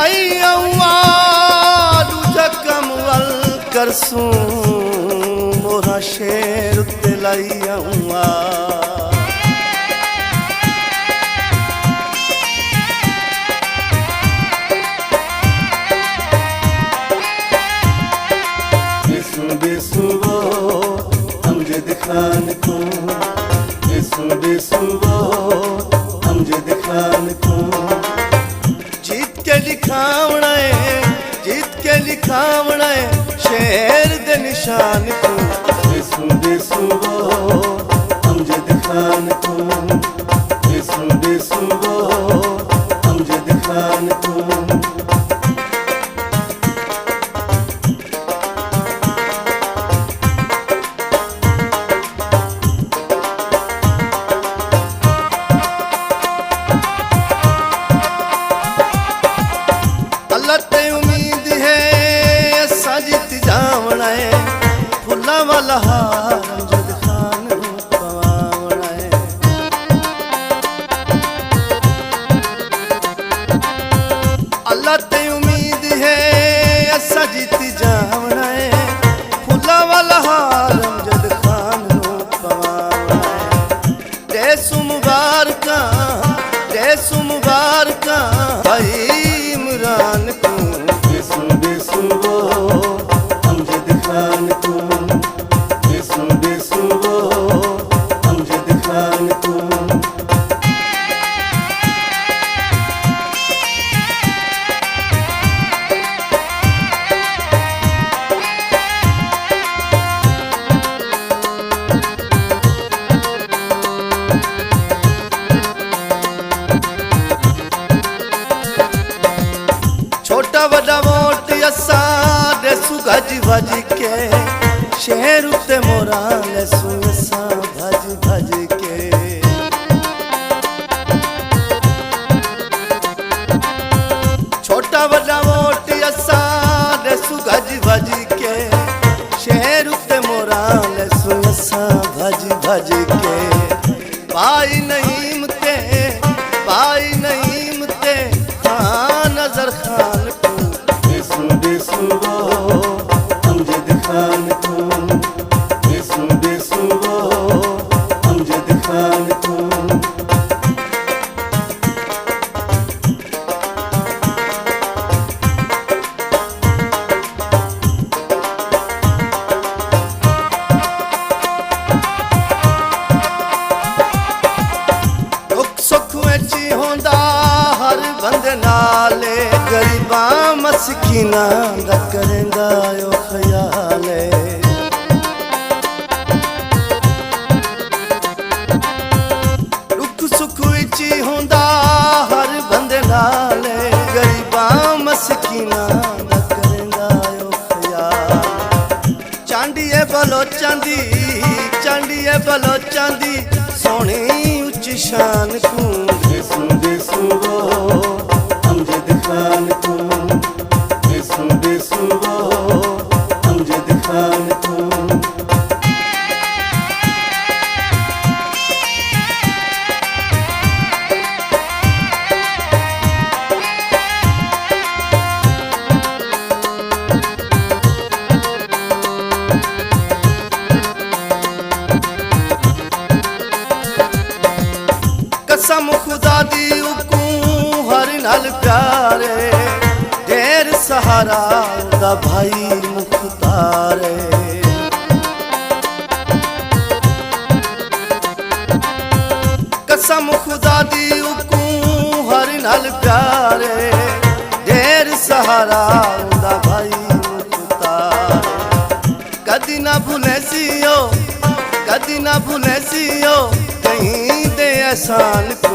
लाई दूजा कम वल करसूं मोरा शेर उत्ते लाई खान को अमजद खान को जीत के लिखावना है, जीत के लिखावना है शेर दे निशान को अमजद खान को अमजद खान को उम्मीद है असा जीत जावना है फुला वाला हार अमजद खान पवावना है। अल्लाह ते उम्मीद है असा जीत जावना है फुला वाला हार अमजद खान पवावना है। देसु मुबारका भाई इमरान को अमजद खान को अमजद खान को छोटा बड़ा वोट असा देसू गज भज के शहर उत्ते मोरा लेसू असा भज भज के। छोटा बड़ा वोट असा देसू गज भज के शहर उत्ते मोरा लेसू असा भज भज के। पाई नईम ते हाँ नजर खान को अमजद खान को अमजद खान को दुख सुख विच होंदा हर बंदे नाले गरीबां मस्कीनां दा करेंदा ओ ख्याल दुख सुख विच होंदा हर बंदे नाले गरीबां मस्कीनां दा करेंदा ओ ख्याल। चांडिए बलोचां दी सोहनी उच्ची शान को अमजद खान को अमजद खान को कसम खुदा दी उकू हर नाल प्यारे ढेर सहारा दा भाई मुख्तार कसम खुदा दी उकू हर नाल प्यारे ढेर सहारा दा भाई मुख्तार। कदी ना भूले सियो कहीं दे एहसान को